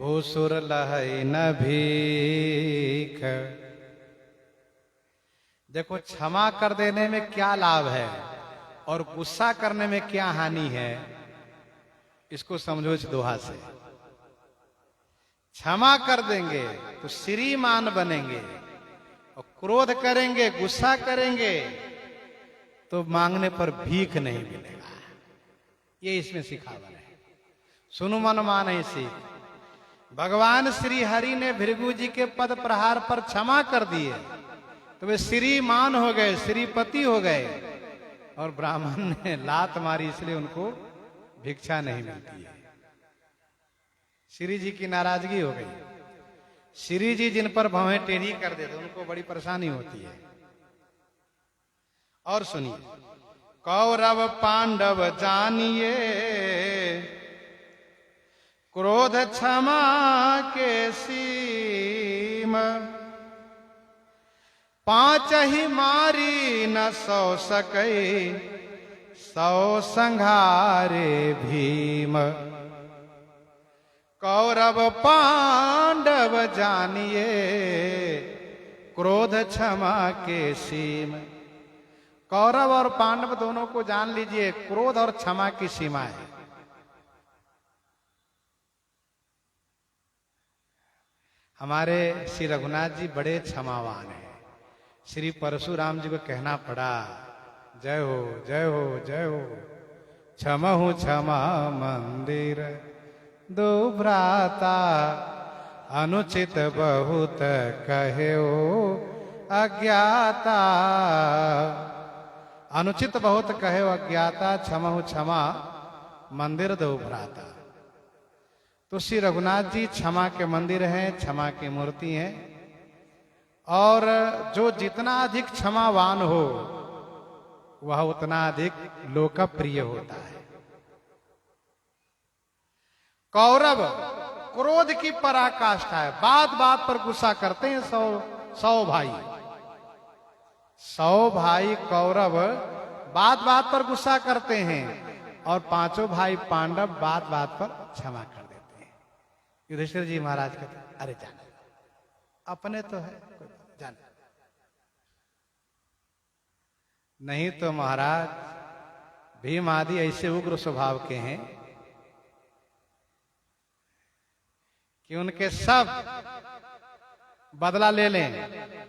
भूसुर लहै न भीख। देखो, क्षमा कर देने में क्या लाभ है और गुस्सा करने में क्या हानि है, इसको समझो इस दोहा से। क्षमा कर देंगे तो श्रीमान बनेंगे, और क्रोध करेंगे, गुस्सा करेंगे तो मांगने पर भीख नहीं मिलेगा। ये इसमें सिखावन है। सुनु मन माने सीख। भगवान श्री हरि ने भृगु जी के पद प्रहार पर क्षमा कर दिए तो वे श्रीमान हो गए, श्रीपति हो गए, और ब्राह्मण ने लात मारी इसलिए उनको भिक्षा नहीं मिलती है। श्री जी की नाराजगी हो गई। श्री जी जिन पर भवें टेढ़ी कर देते उनको बड़ी परेशानी होती है। और सुनिए, कौरव पांडव जानिए क्रोध क्षमा के सीम। पांच ही मारी न सौ सकै, सौ संघारे भीम। कौरव पांडव जानिए क्रोध क्षमा के सीम। कौरव और पांडव दोनों को जान लीजिए, क्रोध और क्षमा की सीमा है। हमारे श्री रघुनाथ जी बड़े क्षमावान हैं। श्री परशुराम जी को कहना पड़ा, जय हो जय हो जय हो, क्षमहु क्षमा मंदिर दो भ्राता। अनुचित बहुत कहो अज्ञाता। अनुचित बहुत कहो अज्ञाता, क्षमहु क्षमा मंदिर दो भ्राता। तो श्री रघुनाथ जी क्षमा के मंदिर हैं, क्षमा की मूर्ति हैं, और जो जितना अधिक क्षमावान हो वह उतना अधिक लोकप्रिय होता है। कौरव क्रोध की पराकाष्ठा है, बात बात पर गुस्सा करते हैं। सौ भाई, 100 भाई कौरव बात बात पर गुस्सा करते हैं, और 5 भाई पांडव बात बात पर क्षमा कर देते हैं। युधिष्ठिर जी महाराज कहते, अरे जान, अपने तो है, जान। नहीं तो महाराज भीम आदि ऐसे उग्र स्वभाव के हैं कि उनके सब बदला ले लें,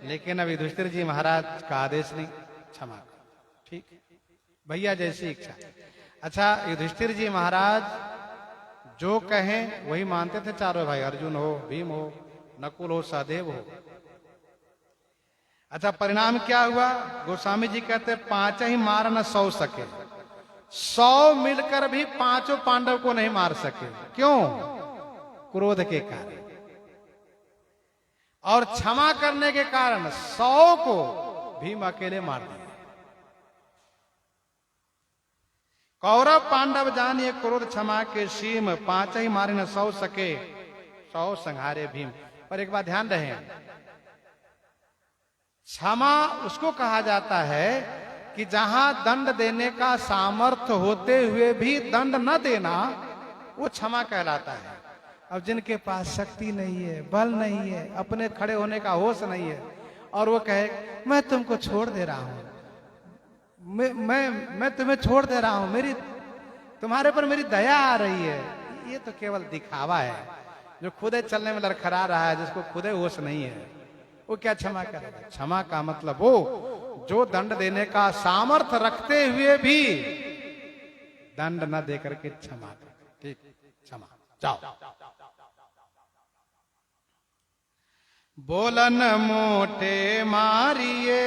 लेकिन अब युधिष्ठिर जी महाराज का आदेश नहीं, क्षमा करो, ठीक भैया, जैसी इच्छा। अच्छा, युधिष्ठिर जी महाराज जो कहें वही मानते थे चारों भाई, अर्जुन हो, भीम हो, नकुल हो, सहदेव हो। अच्छा, परिणाम क्या हुआ? गोस्वामी जी कहते 5 ही मार न 100 सके। 100 मिलकर भी 5 पांडव को नहीं मार सके। क्यों? क्रोध के कारण। और क्षमा करने के कारण 100 को भीम अकेले मार दिए। कौरव पांडव जानिए क्रोध क्षमा के सीम। 5 ही मारे न 100 सके, 100 संहारे भीम। पर एक बात ध्यान रहे, क्षमा उसको कहा जाता है कि जहां दंड देने का सामर्थ्य होते हुए भी दंड न देना, वो क्षमा कहलाता है। अब जिनके पास शक्ति नहीं है, बल नहीं है, अपने खड़े होने का होश नहीं है, और वो कहे मैं तुमको छोड़ दे रहा हूं, मैं तुम्हें छोड़ दे रहा हूं, मेरी तुम्हारे पर मेरी दया आ रही है, ये तो केवल दिखावा है। जो खुदे चलने में लड़खड़ा रहा है, जिसको खुदे होश नहीं है, वो क्या क्षमा करेगा? क्षमा का मतलब वो जो दंड देने का सामर्थ्य रखते हुए भी दंड न देकर के क्षमा कर, ठीक, क्षमा, जाओ। बोलन मोटे मारिए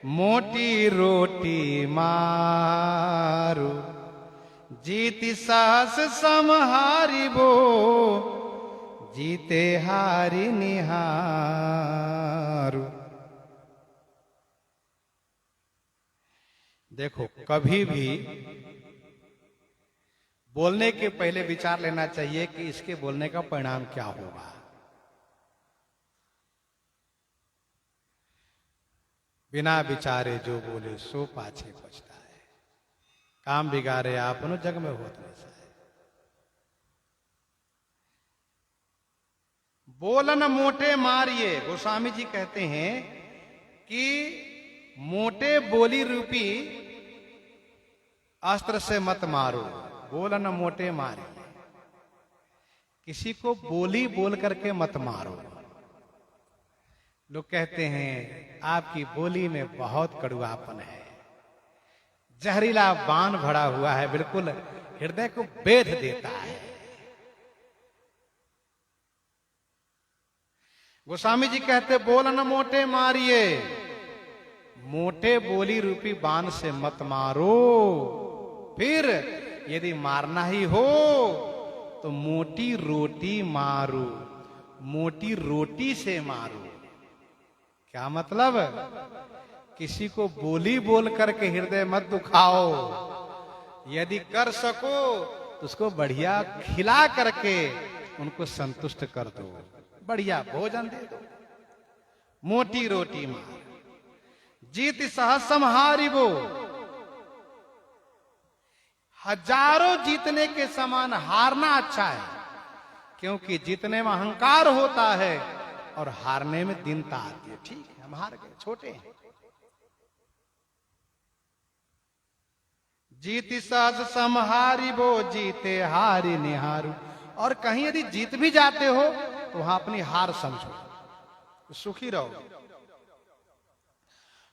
मोटी रोटी मारू। जीति साहस समहारिबो जीते हारि निहारू। देखो, कभी भी बोलने के पहले विचार लेना चाहिए कि इसके बोलने का परिणाम क्या होगा। बिना विचारे जो बोले सो पाछे पछता है। काम बिगाड़े आपनो जग में होत नहीं। बोलन मोटे मारिए। गोस्वामी जी कहते हैं कि मोटे बोली रूपी अस्त्र से मत मारो, बोलन मोटे मारिए। किसी को बोली बोल करके मत मारो। लोग कहते हैं आपकी बोली में बहुत कड़ुआपन है, जहरीला बाण भरा हुआ है, बिल्कुल हृदय को बेध देता है। गोस्वामी जी कहते बोलन मोटे मारिए, मोटे बोली रूपी बाण से मत मारो। फिर यदि मारना ही हो तो मोटी रोटी मारो, मोटी रोटी से मारो। क्या मतलब? किसी को बोली बोल करके हृदय मत दुखाओ। यदि कर सको तो उसको बढ़िया खिला करके उनको संतुष्ट कर दो, बढ़िया भोजन दे दो। मोटी रोटी मार। जीत सहसम हारिबो, हजारों जीतने के समान हारना अच्छा है, क्योंकि जीतने में अहंकार होता है और हारने में दीनता आती है। ठीक है, हम हार गए, छोटे हैं। जीति सहज सम हारिबो, जीते हारि निहारू। और कहीं यदि जीत भी जाते हो तो वहां अपनी हार समझो, सुखी रहो।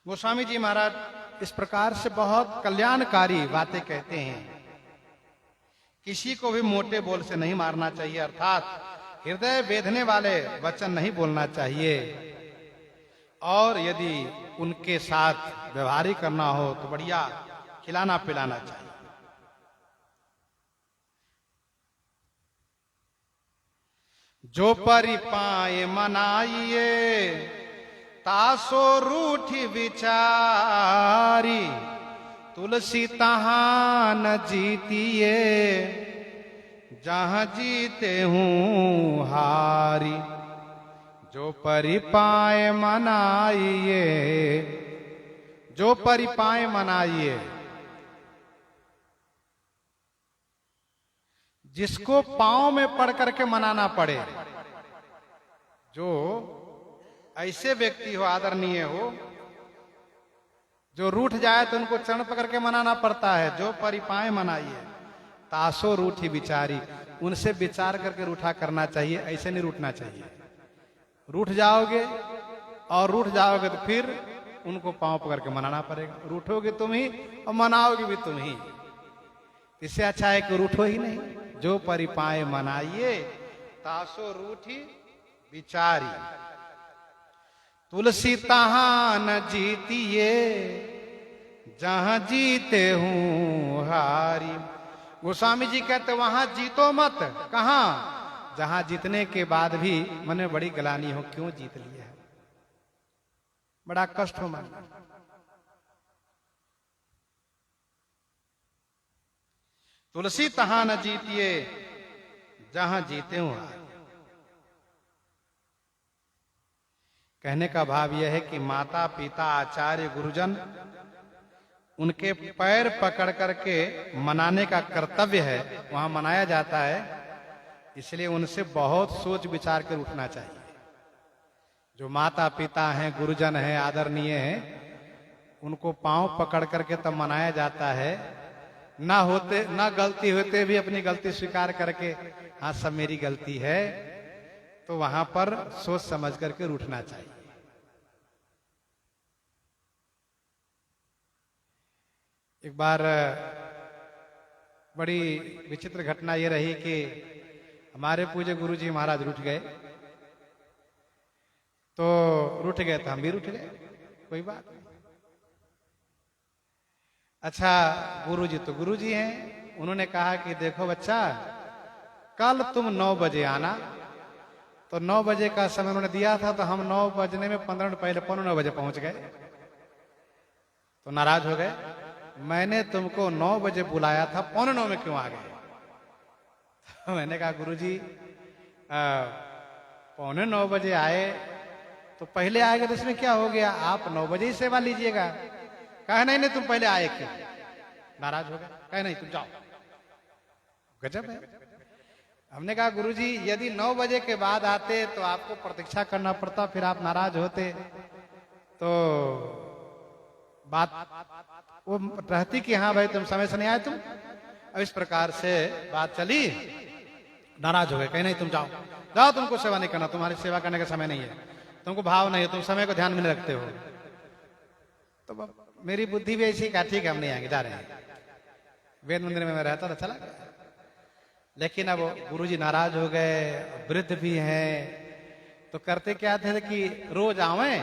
गोस्वामी जी महाराज इस प्रकार से बहुत कल्याणकारी बातें कहते हैं। किसी को भी मोटे बोल से नहीं मारना चाहिए, अर्थात हृदय बेधने वाले वचन नहीं बोलना चाहिए। और यदि उनके साथ व्यवहार करना हो तो बढ़िया खिलाना पिलाना चाहिए। जो परि पाए मनाइए, तासो रूठी विचारी। तुलसी तहां न जीतिए, जहां जीते हूं हारी। जो परि पाए मनाइए, जो परि पाए मनाइए। जिसको पांव में पड़ करके मनाना पड़े, जो ऐसे व्यक्ति हो आदरणीय हो, जो रूठ जाए तो उनको चरण पकड़ के मनाना पड़ता है। जो परिपाए मनाइए, तासो रूठी विचारी। उनसे विचार करके रूठा करना चाहिए, ऐसे नहीं रूठना चाहिए। रूठ जाओगे और रूठ जाओगे तो फिर उनको पांव पकड़ के मनाना पड़ेगा। रूठोगे तुम ही और मनाओगे भी तुम ही। इससे अच्छा है कि रूठो ही नहीं। जो परिपाए मनाइए, तासो रूठी विचारी। तुलसी तहां न जीतिए, जहां जीते हूं हारी। गोस्वामी जी कहते वहां जीतो मत। कहां? जहां जीतने के बाद भी मन में बड़ी गलानी हो, क्यों जीत लिया है, बड़ा कष्ट हो मन। तुलसी तहां न जीतिए, जहां जीते हूं हारी। कहने का भाव यह है कि माता पिता आचार्य गुरुजन उनके पैर पकड़ करके मनाने का कर्तव्य है, वहां मनाया जाता है। इसलिए उनसे बहुत सोच विचार कर उठना चाहिए। जो माता पिता हैं, गुरुजन हैं, आदरणीय हैं, उनको पांव पकड़ करके तब मनाया जाता है। ना गलती होते भी अपनी गलती स्वीकार करके, हाँ सब मेरी गलती है, तो वहां पर सोच समझ करके रूठना चाहिए। एक बार बड़ी विचित्र घटना ये रही कि हमारे पूज्य गुरु जी महाराज रूठ गए। तो रूठ गए तो हम भी रूठ गए, कोई बात नहीं। अच्छा, गुरु जी तो गुरु जी हैं। उन्होंने कहा कि देखो बच्चा, कल तुम 9 बजे आना। तो 9 बजे का समय उन्होंने दिया था, तो हम 9 बजने में 15 मिनट पहले 9:15 बजे पहुंच गए। तो नाराज हो गए, मैंने तुमको 9 बजे बुलाया था, 9:15 में क्यों आ गए? तो मैंने कहा गुरुजी 9:15 बजे आए तो पहले आएगा तो इसमें क्या हो गया, आप 9 बजे ही सेवा लीजिएगा। कहा नहीं नहीं, तुम पहले आए क्यों? नाराज हो गए, कहे नहीं तुम जाओ। गजब है। हमने कहा गुरुजी यदि 9 बजे के बाद आते तो आपको प्रतीक्षा करना पड़ता, फिर आप नाराज होते, तो बात वो रहती कि हाँ भाई तुम समय से नहीं आए तुम। अब इस प्रकार से बात चली, नाराज हो गए, कहीं नहीं तुम जाओ जाओ, तुमको सेवा नहीं करना, तुम्हारी सेवा करने का समय नहीं है, तुमको भाव नहीं है, तुम समय को ध्यान में नहीं रखते हो। तो मेरी बुद्धि भी ऐसी कहा ठीक है हम नहीं आएंगे, जा रहे हैं। वेद मंदिर में मैं रहता था, चला गया। लेकिन अब गुरुजी नाराज हो गए, वृद्ध भी हैं, तो करते क्या थे कि रोज आवे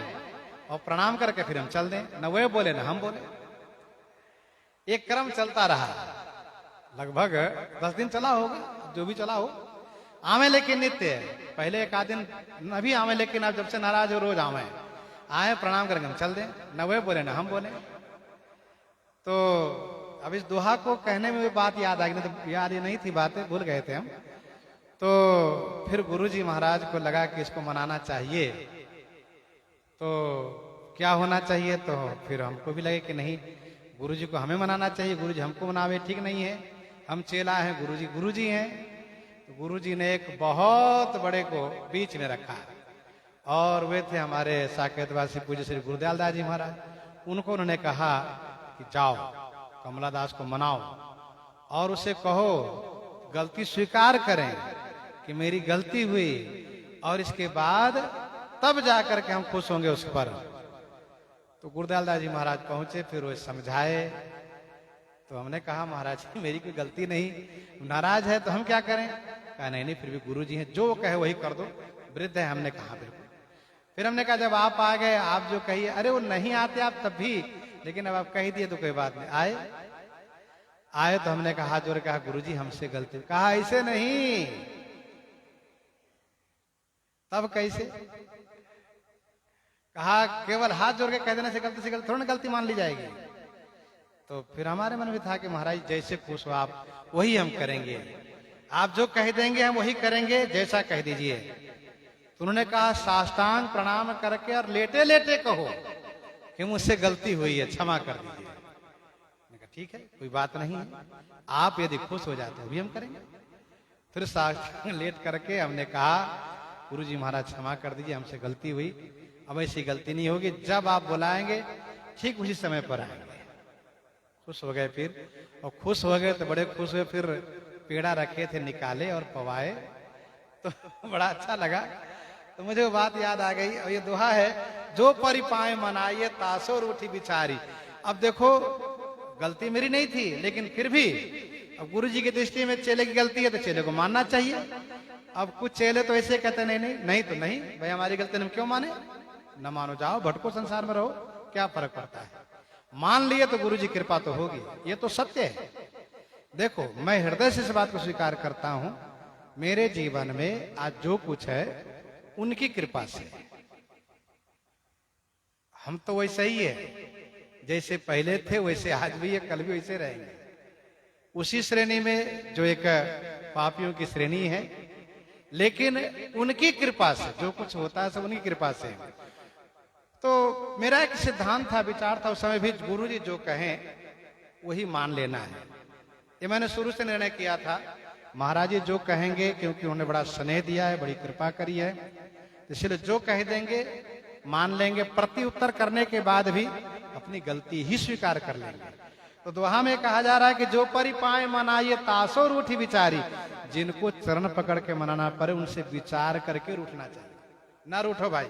और प्रणाम करके फिर हम चल दें, न वे बोले न हम बोले। एक क्रम चलता रहा, लगभग 10 दिन चला होगा, जो भी चला हो। आवे लेकिन नित्य है, पहले एक आध दिन अभी आवे, लेकिन अब जब से नाराज हो रोज आवे, आए प्रणाम करेंगे हम चल दें, न वे बोले न हम बोले। तो अब इस दोहा को कहने में भी बात याद आ गई, नहीं तो याद ये नहीं थी, बातें भूल गए थे हम। तो फिर गुरुजी महाराज को लगा कि इसको मनाना चाहिए, तो क्या होना चाहिए। तो फिर हमको भी लगे कि नहीं, गुरुजी को हमें मनाना चाहिए, गुरुजी हमको मनावे ठीक नहीं है, हम चेला हैं, गुरुजी गुरुजी हैं। तो गुरुजी ने एक बहुत बड़े को बीच में रखा, और वे थे हमारे साकेतवासी पूज्य श्री गुरुदयाल दास जी महाराज। उनको उन्होंने कहा कि जाओ कमला दास को मनाओ और उसे कहो गलती स्वीकार करें कि मेरी गलती हुई, और इसके बाद तब जाकर के हम खुश होंगे उस पर। तो गुरुदयाल दास जी महाराज पहुंचे, फिर वो समझाए। तो हमने कहा महाराज मेरी कोई गलती नहीं, नाराज है तो हम क्या करें। कहा नहीं नहीं, फिर भी गुरुजी हैं, जो कहे वही कर दो, वृद्ध है। हमने कहा बिल्कुल। फिर हमने कहा जब आप आ गए, आप जो कहिए। अरे वो नहीं आते आप तब भी, लेकिन अब आप कह दिए तो कोई बात नहीं। आए तो हमने कहा हाथ जोड़ कहा गुरुजी हमसे गलती। कहा ऐसे नहीं, तब कैसे। कहा केवल हाथ जोड़ के कह देने से गलती थोड़ी ना गलती मान ली जाएगी। तो फिर हमारे मन में था कि महाराज जैसे खुश हो आप वही हम करेंगे, आप जो कह देंगे हम वही करेंगे, जैसा कह दीजिए। तो उन्होंने कहा साष्टांग प्रणाम करके और लेटे लेटे कहो कि मुझसे गलती हुई है, क्षमा कर दीजिए। मैंने कहा ठीक है, कोई बात नहीं है, आप यदि खुश हो जाते हो भी हम करेंगे। फिर साष्टांग लेट करके हमने कहा गुरुजी महाराज क्षमा कर दीजिए, हमसे गलती हुई, अब ऐसी गलती नहीं होगी, जब आप बुलाएंगे ठीक उसी समय पर आएंगे। खुश हो गए फिर, और खुश हो गए तो बड़े खुश हुए। फिर पेड़ा रखे थे निकाले और पवाए, तो बड़ा अच्छा लगा। तो मुझे वो बात याद आ गई, और ये दोहा है जो परिपाए मनाइए तासो रूठी बिचारी। अब देखो गलती मेरी नहीं थी, लेकिन फिर भी अब गुरुजी की दृष्टि में चेले की गलती है तो चेले को मानना चाहिए। अब कुछ चेले तो ऐसे कहते नहीं नहीं नहीं तो नहीं भाई, हमारी गलती हम क्यों माने, न मानो जाओ भटको संसार में रहो, क्या फर्क पड़ता है। मान लिए तो गुरुजी कृपा तो होगी, ये तो सत्य है। देखो मैं हृदय से इस बात को स्वीकार करता हूं, मेरे जीवन में आज जो कुछ है उनकी कृपा से। हम तो वैसे ही है, जैसे पहले थे वैसे आज भी है, कल भी वैसे रहेंगे। उसी श्रेणी में जो एक पापियों की श्रेणी है, लेकिन उनकी कृपा से जो कुछ होता है सब उनकी कृपा से। तो मेरा एक सिद्धांत था, विचार था उस समय भी, गुरुजी जो कहें वही मान लेना है। ये मैंने शुरू से निर्णय किया था, महाराज जी जो कहेंगे, क्योंकि उन्होंने बड़ा स्नेह दिया है, बड़ी कृपा करी है, इसलिए जो कह देंगे मान लेंगे। प्रति उत्तर करने के बाद भी अपनी गलती ही स्वीकार कर लेंगे। तो दोहा में कहा जा रहा है कि जो परिपाए मनाइए तासो रूठी विचारी, जिनको चरण पकड़ के मनाना पड़े उनसे विचार करके रूठना चाहिए, ना रूठो भाई।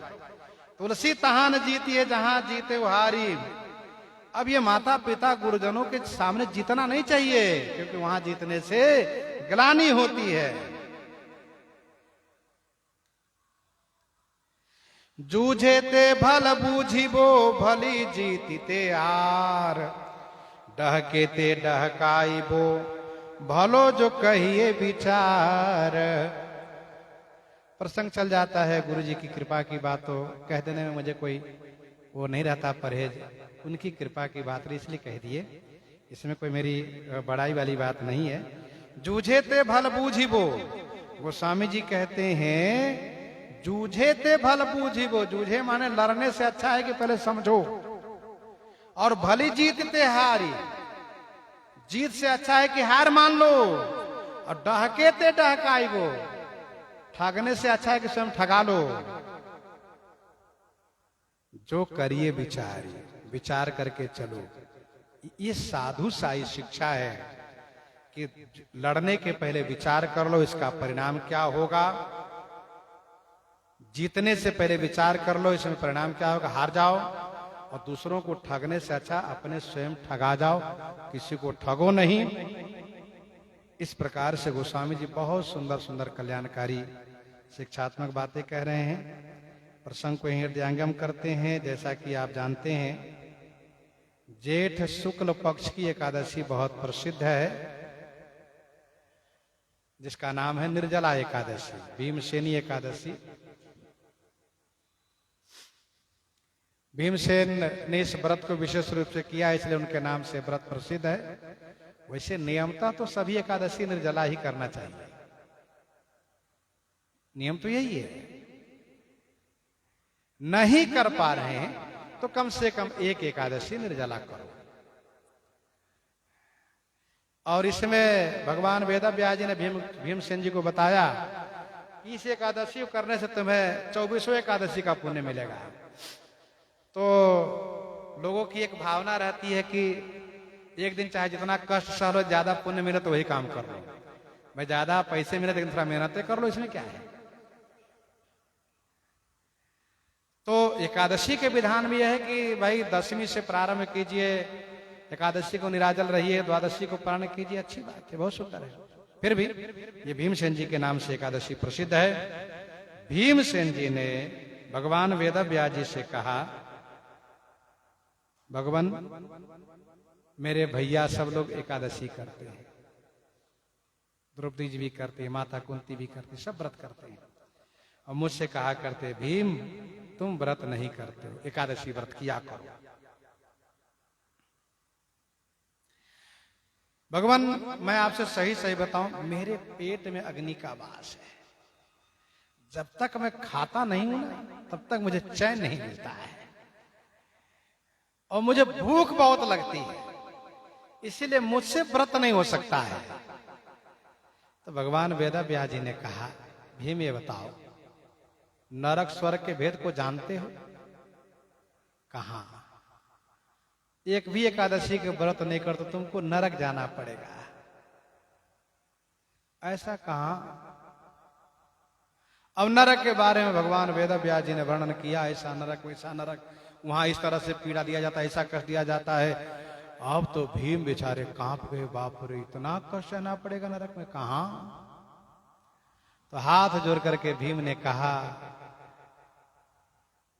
तुलसी तहां न जीती है जहां जीते उहारी। अब ये माता पिता गुरुजनों के सामने जीतना नहीं चाहिए, क्योंकि वहां जीतने से ग्लानि होती है। जूझे ते भल बूझिबो भली जीती ते आर, डहके ते डहकाइबो भलो जो कहिए विचार। प्रसंग चल जाता है, गुरुजी की कृपा की बात तो कह देने में मुझे कोई वो नहीं रहता परहेज, उनकी कृपा की बात इसलिए कह दिए, इसमें कोई मेरी बड़ाई वाली बात नहीं है। जूझे ते भल बूझिबो, गोस्वामी जी कहते हैं जूझे ते भल बूझिबो, जूझे माने लड़ने से अच्छा है कि पहले समझो, और भली जीत ते हारी, जीत से अच्छा है कि हार मान लो। और डहके ते डहकाई वो, ठगने से अच्छा है कि स्वयं ठगा लो। जो करिए विचारी, विचार करके चलो। ये साधु साई शिक्षा है कि लड़ने के पहले विचार कर लो इसका परिणाम क्या होगा। जीतने से पहले विचार कर लो इसमें परिणाम क्या होगा, हार जाओ। और दूसरों को ठगने से अच्छा अपने स्वयं ठगा जाओ, किसी को ठगो नहीं। इस प्रकार से गोस्वामी जी बहुत सुंदर सुंदर कल्याणकारी शिक्षात्मक बातें कह रहे हैं। प्रसंग को हृदयंगम करते हैं। जैसा कि आप जानते हैं, जेठ शुक्ल पक्ष की एकादशी बहुत प्रसिद्ध है, जिसका नाम है निर्जला एकादशी, भीमसेनी एकादशी। भीमसेन ने इस व्रत को विशेष रूप से किया, इसलिए उनके नाम से व्रत प्रसिद्ध है। वैसे नियमता तो सभी एकादशी निर्जला ही करना चाहिए, नियम तो यही है। नहीं कर पा रहे हैं तो कम से कम एक एकादशी निर्जला करो। और इसमें भगवान वेदव्यास जी ने भीमसेन जी को बताया कि इस एकादशी को करने से तुम्हें 24वें एकादशी का पुण्य मिलेगा। तो लोगों की एक भावना रहती है कि एक दिन चाहे जितना कष्ट सह लो, ज्यादा पुण्य मिले तो वही काम कर लो। भाई ज्यादा पैसे मिले लेकिन थोड़ा मेहनत कर लो, इसमें क्या है। तो एकादशी के विधान भी यह है कि भाई 10वीं से प्रारंभ कीजिए, एकादशी को निराजल रहिए, द्वादशी को पारण कीजिए, अच्छी बात है, बहुत सुंदर है। फिर भी ये भीमसेन जी के नाम से एकादशी प्रसिद्ध है। भीमसेन जी ने भगवान वेदव्यास जी से कहा, भगवान मेरे भैया सब लोग एकादशी करते हैं, द्रौपदी जी भी करते हैं, माता कुंती भी करती, सब व्रत करते हैं। और मुझसे कहा करते, भीम तुम व्रत नहीं करते हो, एकादशी व्रत किया करो। भगवान मैं आपसे सही सही बताऊं, मेरे पेट में अग्नि का वास है। जब तक मैं खाता नहीं हूं ना, तब तक मुझे चैन नहीं मिलता है, और मुझे भूख बहुत लगती है, इसीलिए मुझसे व्रत नहीं हो सकता है। तो भगवान वेदव्यास जी ने कहा, भीम ये बताओ, नरक स्वर्ग के भेद को जानते हो? कहां? एक भी एकादशी के व्रत नहीं कर तो तुमको नरक जाना पड़ेगा। ऐसा कहां? अब नरक के बारे में भगवान वेदव्यास जी ने वर्णन किया, ऐसा नरक वैसा नरक, वहां इस तरह से पीड़ा दिया जाता है, ऐसा कष्ट दिया जाता है। अब तो भीम बेचारे कांप गए, बाप रे इतना कष्ट सहना पड़ेगा नरक में, कहां? तो हाथ जोड़ करके भीम ने कहा,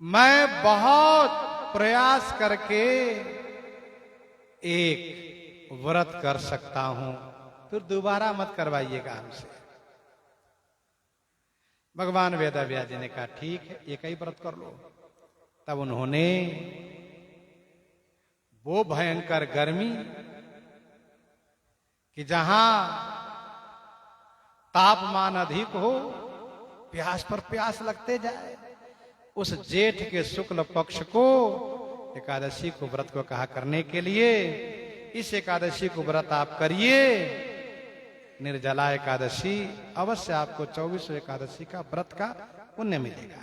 मैं बहुत प्रयास करके एक व्रत कर सकता हूं, फिर दोबारा मत करवाइएगा हमसे। भगवान वेदव्यास जी ने कहा, ठीक है एक ही व्रत कर लो। तब उन्होंने वो भयंकर गर्मी कि जहां तापमान अधिक हो, प्यास पर प्यास लगते जाए, उस जेठ के शुक्ल पक्ष को एकादशी को व्रत को कहा करने के लिए, इस एकादशी को व्रत आप करिए, निर्जला एकादशी, अवश्य आपको 24वें एकादशी का व्रत का पुण्य मिलेगा।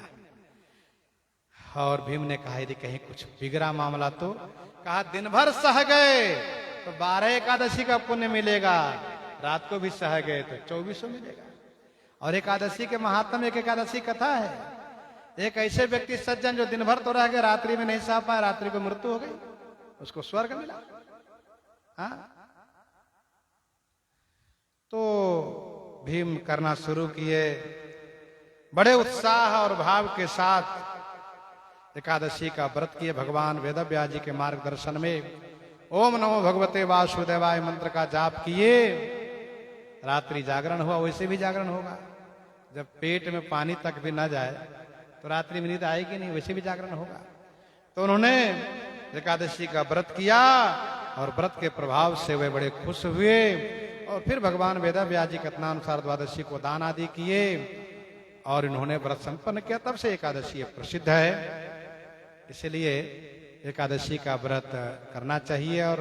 और भीम ने कहा, यदि कहीं कुछ बिगड़ा मामला तो कहा, दिन भर सह गए तो 12 एकादशी का पुण्य मिलेगा, रात को भी सह गए तो 24 मिलेगा। और एकादशी के महात्म एक एकादशी कथा है, एक ऐसे व्यक्ति सज्जन जो दिन भर तो रह गए, रात्रि में नहीं सह पाया, रात्रि को मृत्यु हो गई, उसको स्वर्ग मिला। हाँ, तो भीम करना शुरू किए, बड़े उत्साह और भाव के साथ एकादशी का व्रत किए। भगवान वेदव्यास जी के मार्गदर्शन में ओम नमो भगवते वासुदेवाय मंत्र का जाप किए। रात्रि जागरण हुआ, वैसे भी जागरण होगा, जब पेट में पानी तक भी ना जाए तो रात्रि में नींद आएगी नहीं, वैसे भी जागरण होगा। तो उन्होंने एकादशी का व्रत किया और व्रत के प्रभाव से वे बड़े खुश हुए। और फिर भगवान वेदव्यास जी कथनानुसार द्वादशी को दान आदि किए और इन्होंने व्रत संपन्न किया। तब से एकादशी प्रसिद्ध है। इसलिए एकादशी का व्रत करना चाहिए, और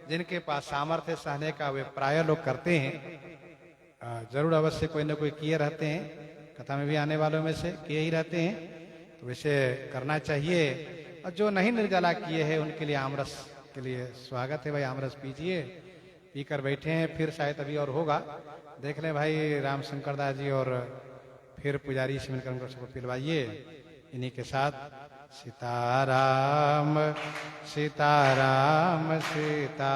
जिनके पास सामर्थ्य सहने का वे प्राय लोग करते हैं। जरूर अवश्य कोई ना कोई किए रहते हैं, कथा में भी आने वालों में से किए ही रहते हैं, तो वैसे करना चाहिए। और जो नहीं निर्जला किए हैं उनके लिए आमरस के लिए स्वागत है भाई, आमरस पीजिए। पीकर बैठे हैं, फिर शायद अभी और होगा, देख लें भाई राम शंकर दास जी और फिर पुजारी से मिलकर उनको सबको पिलवाइए। इन्हीं के साथ सीताराम सीताराम सीता